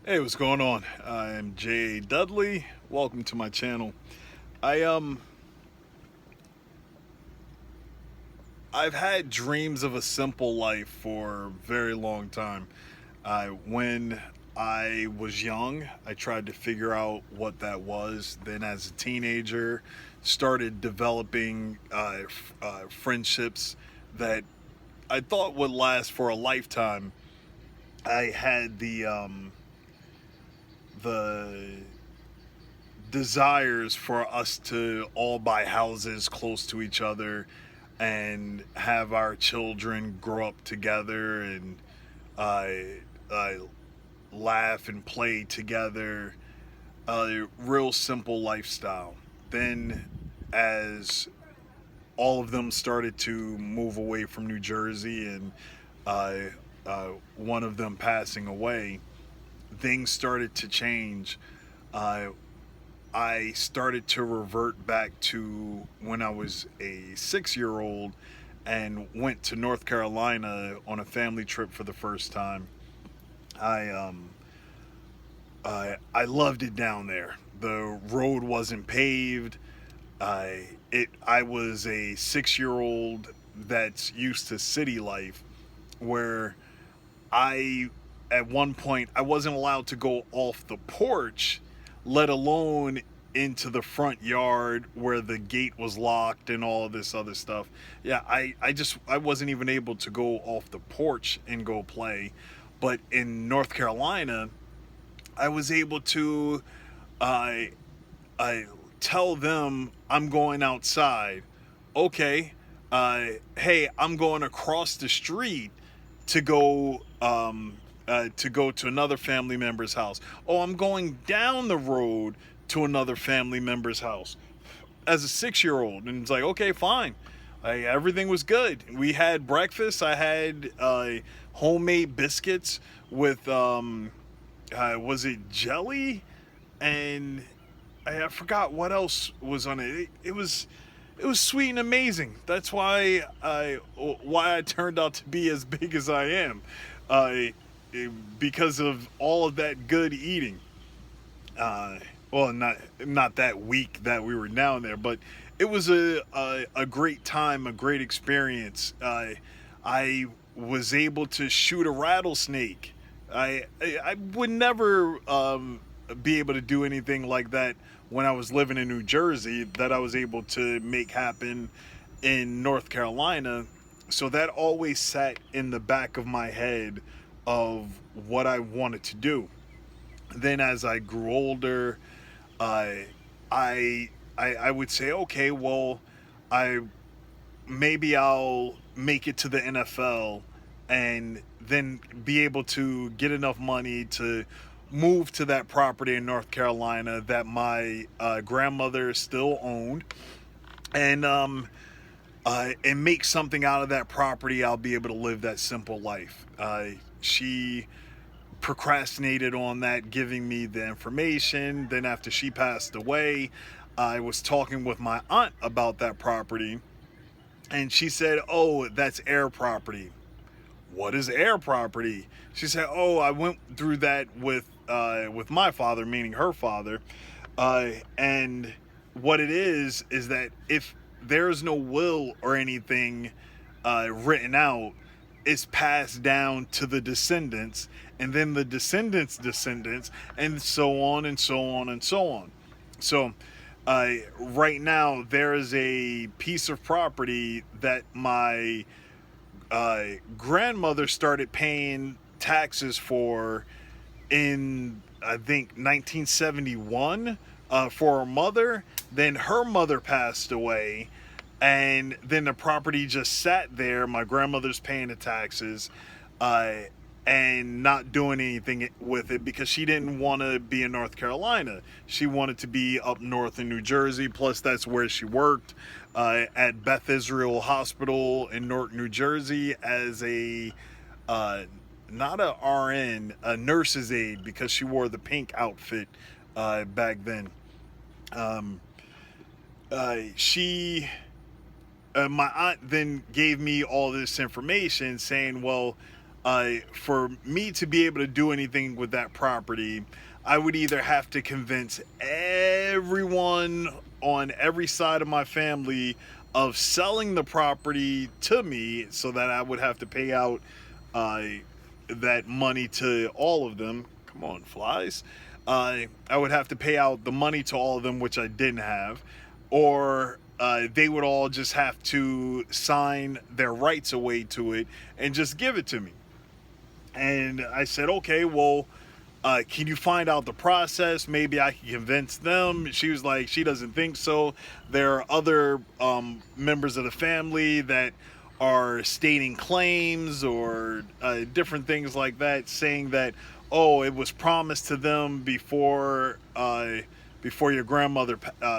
Hey, what's going on? I'm J.A. Dudley. Welcome to my channel. I I've had dreams of a simple life for a very long time. When I was young, I tried to figure out what that was. Then, as a teenager, started developing friendships that I thought would last for a lifetime. I had the desires for us to all buy houses close to each other and have our children grow up together and uh, uh, laugh and play together. A real simple lifestyle. Then, as all of them started to move away from New Jersey and uh, one of them passing away, things started to change. Uh, I started to revert back to when I was a 6 year old and went to North Carolina on a family trip for the first time. I I loved it down there. The road wasn't paved. I was a 6 year old that's used to city life, where I at one point I wasn't allowed to go off the porch, let alone into the front yard where the gate was locked and all this other stuff. Yeah, I wasn't even able to go off the porch and go play. But in North Carolina, I was able to I I tell them I'm going outside. Okay, hey, I'm going across the street to go to another family member's house. Oh, I'm going down the road to another family member's house as a 6 year old. And it's like, okay, fine. Everything was good. We had breakfast. I had homemade biscuits with, was it jelly? And I forgot what else was on it. It was sweet and amazing. That's why I turned out to be as big as I am, uh, because of all of that good eating. Uh, well, not that week that we were down there, but it was a great time, a great experience. I was able to shoot a rattlesnake. I would never be able to do anything like that when I was living in New Jersey that I was able to make happen in North Carolina. So that always sat in the back of my head of what I wanted to do. Then, as I grew older, uh, I would say, okay, well, I maybe I'll make it to the NFL and then be able to get enough money to move to that property in North Carolina that my grandmother still owned, and make something out of that property. I'll be able to live that simple life. She procrastinated on that, giving me the information. Then, after she passed away, I was talking with my aunt about that property, and she said, "Oh, that's Heir property." What is Heir property? She said, "Oh, I went through that with my father," meaning her father, and what it is that if there's no will or anything written out, it's passed down to the descendants, and then the descendants' descendants, and so on and so on and so on. So, right now, there is a piece of property that my grandmother started paying taxes for in, I think, 1971, for her mother. Then her mother passed away, and then the property just sat there. My grandmother's paying the taxes, uh, and not doing anything with it because she didn't want to be in North Carolina. She wanted to be up north in New Jersey. Plus, that's where she worked, at Beth Israel Hospital in Newark, New Jersey, as a uh, not a RN, a nurse's aide, because she wore the pink outfit back then. Um, she My aunt then gave me all this information saying, well, for me to be able to do anything with that property, I would either have to convince everyone on every side of my family of selling the property to me, so that I would have to pay out uh, that money to all of them. Come on, flies. I would have to pay out the money to all of them, which I didn't have, or they would all just have to sign their rights away to it and just give it to me. And I said, okay, well, can you find out the process? Maybe I can convince them. She was like, she doesn't think so. There are other members of the family that are stating claims or different things like that, saying that, oh, it was promised to them before your grandmother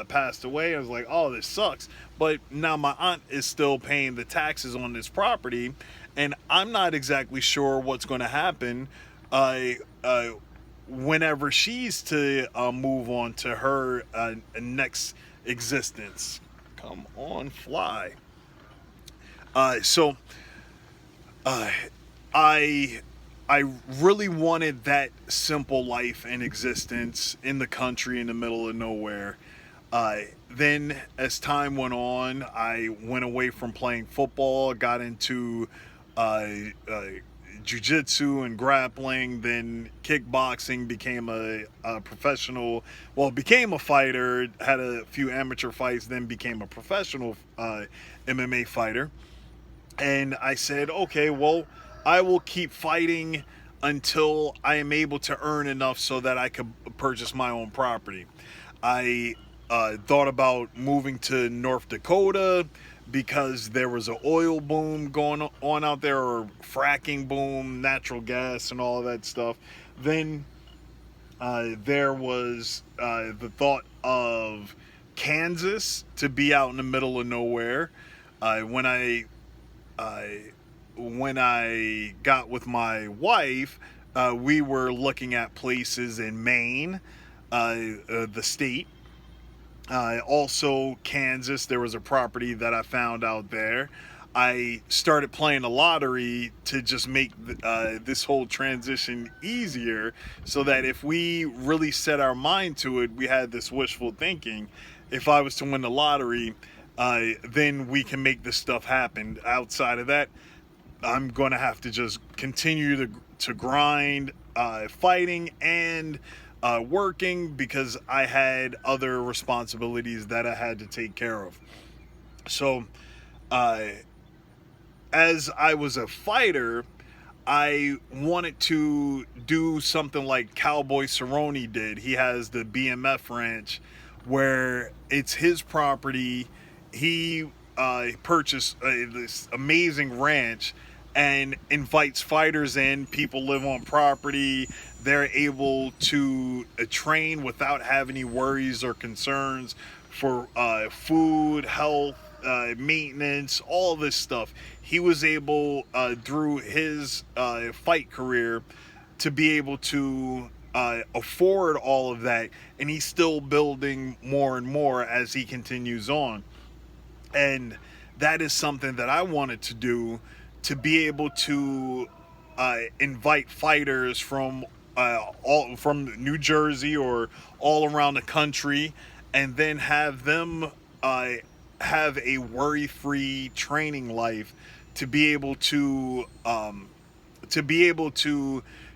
passed away. I was like, oh, this sucks. But now my aunt is still paying the taxes on this property, and I'm not exactly sure what's going to happen whenever she's to move on to her next existence. Come on, fly. So I I really wanted that simple life and existence in the country in the middle of nowhere. Then, as time went on, I went away from playing football, got into uh, uh, jujitsu and grappling. Then kickboxing, became a professional. Well, became a fighter. Had a few amateur fights. Then became a professional MMA fighter. And I said, okay, well, I will keep fighting until I am able to earn enough so that I could purchase my own property. I thought about moving to North Dakota because there was an oil boom going on out there, or fracking boom, natural gas, and all of that stuff. Then there was the thought of Kansas, to be out in the middle of nowhere. When I got with my wife, we were looking at places in Maine, the state. Also, Kansas, there was a property that I found out there. I started playing the lottery to just make this whole transition easier, so that if we really set our mind to it, we had this wishful thinking. If I was to win the lottery, then we can make this stuff happen. Outside of that, I'm going to have to just continue to grind, fighting and working, because I had other responsibilities that I had to take care of. So, as I was a fighter, I wanted to do something like Cowboy Cerrone did. He has the BMF ranch, where it's his property. He purchased this amazing ranch and invites fighters in. People live on property. They're able to train without having any worries or concerns for food, health, maintenance, all this stuff. He was able, through his fight career, to be able to afford all of that, and he's still building more and more as he continues on. And that is something that I wanted to do, to be able to invite fighters from all from New Jersey or all around the country, and then have them have a worry-free training life, to be able to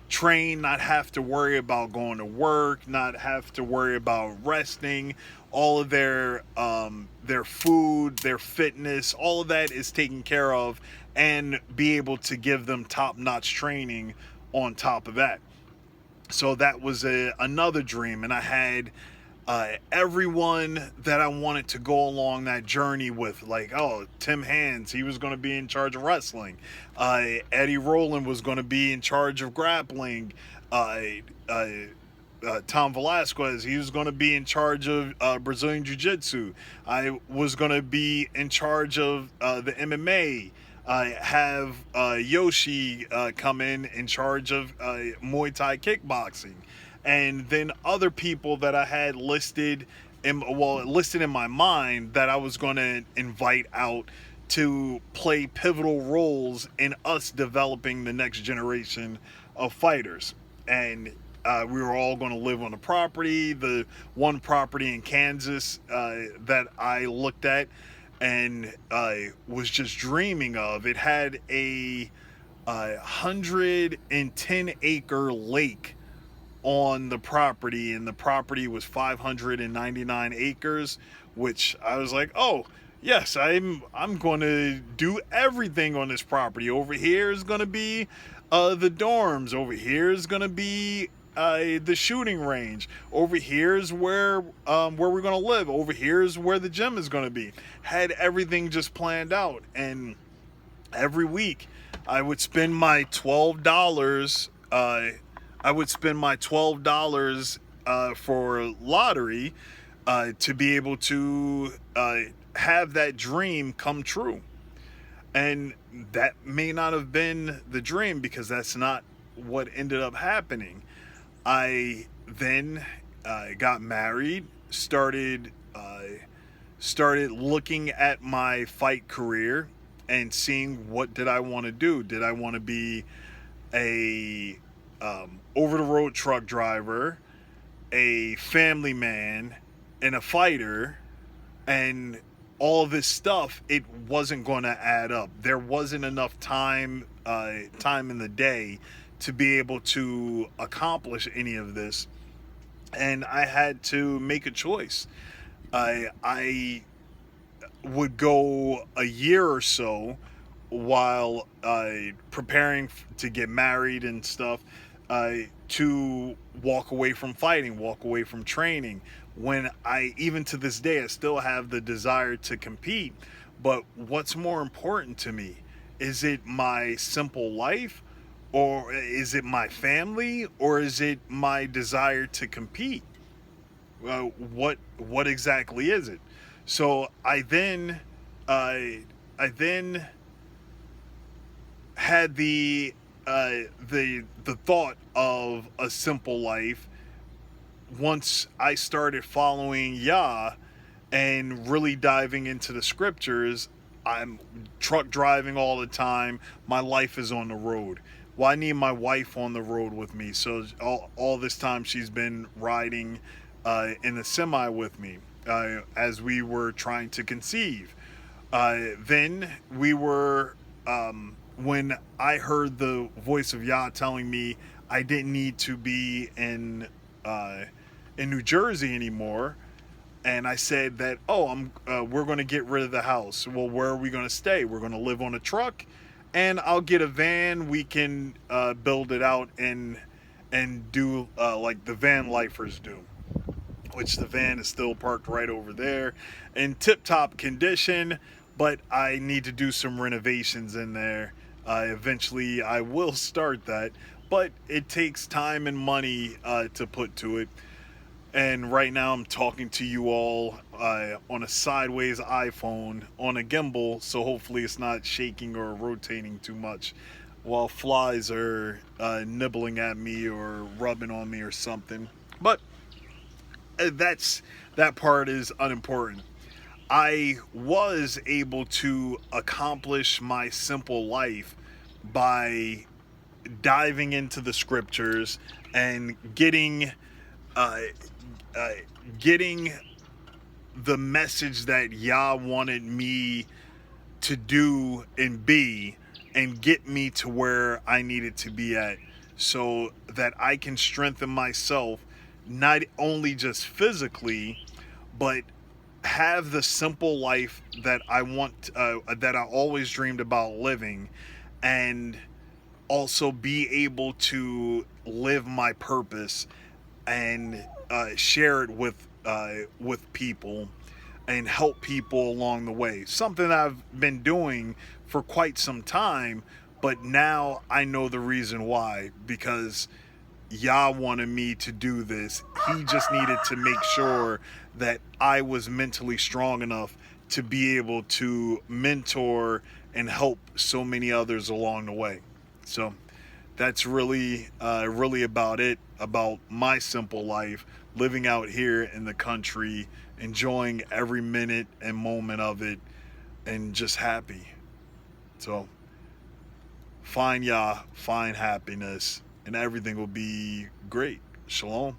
train, not have to worry about going to work, not have to worry about resting. All of their food, their fitness, all of that is taken care of, and be able to give them top-notch training on top of that. So that was another dream, and I had everyone that I wanted to go along that journey with. Like, oh, Tim Hands, he was going to be in charge of wrestling. Eddie Rowland was going to be in charge of grappling. Tom Velasquez, he was going to be in charge of Brazilian Jiu-Jitsu. I was going to be in charge of the MMA. Have Yoshi come in charge of Muay Thai kickboxing. And then other people that I had listed in my mind, that I was going to invite out to play pivotal roles in us developing the next generation of fighters. And we were all going to live on the property, the one property in Kansas that I looked at and was just dreaming of. It had a 110-acre lake on the property, and the property was 599 acres, which I was like, oh yes, I'm going to do everything on this property. Over here is going to be the dorms. Over here is going to be the shooting range. Over here is where we're going to live. Over here is where the gym is going to be. Had everything just planned out, and every week I would spend my $12. For lottery to be able to have that dream come true. And that may not have been the dream, because that's not what ended up happening. I then got married, started looking at my fight career and seeing what did I want to do. Did I want to be a over-the-road truck driver, a family man, and a fighter? And all this stuff, it wasn't going to add up. There wasn't enough time in the day to be able to accomplish any of this, and I had to make a choice. I would go a year or so while preparing to get married and stuff, to walk away from fighting, walk away from training. When even to this day, I still have the desire to compete. But what's more important to me? Is it my simple life, or is it my family, or is it my desire to compete? What exactly is it? So I then had the thought of a simple life once I started following Yah and really diving into the scriptures. I'm truck driving all the time. My life is on the road. Well, I need my wife on the road with me. So all this time she's been riding in the semi with me as we were trying to conceive. Then we were, when I heard the voice of Yah telling me I didn't need to be in New Jersey anymore, and I said that, we're going to get rid of the house. Well, where are we going to stay? We're going to live on a truck, and I'll get a van. We can build it out and do like the van lifers do, which the van is still parked right over there in tip-top condition, but I need to do some renovations in there. Eventually I will start that, but it takes time and money to put to it. And right now I'm talking to you all on a sideways iPhone on a gimbal, so hopefully it's not shaking or rotating too much while flies are nibbling at me or rubbing on me or something. But that part is unimportant. I was able to accomplish my simple life by diving into the scriptures and getting the message that Yah wanted me to do and be, and get me to where I needed to be at, so that I can strengthen myself, not only just physically, but have the simple life that I want, that I always dreamed about living, and also be able to live my purpose and share it with people and help people along the way. Something I've been doing for quite some time, but now I know the reason why, because Yah wanted me to do this. He just needed to make sure that I was mentally strong enough to be able to mentor and help so many others along the way. So that's really about it, about my simple life, living out here in the country, enjoying every minute and moment of it, and just happy. So find Yah, find happiness, and everything will be great. Shalom.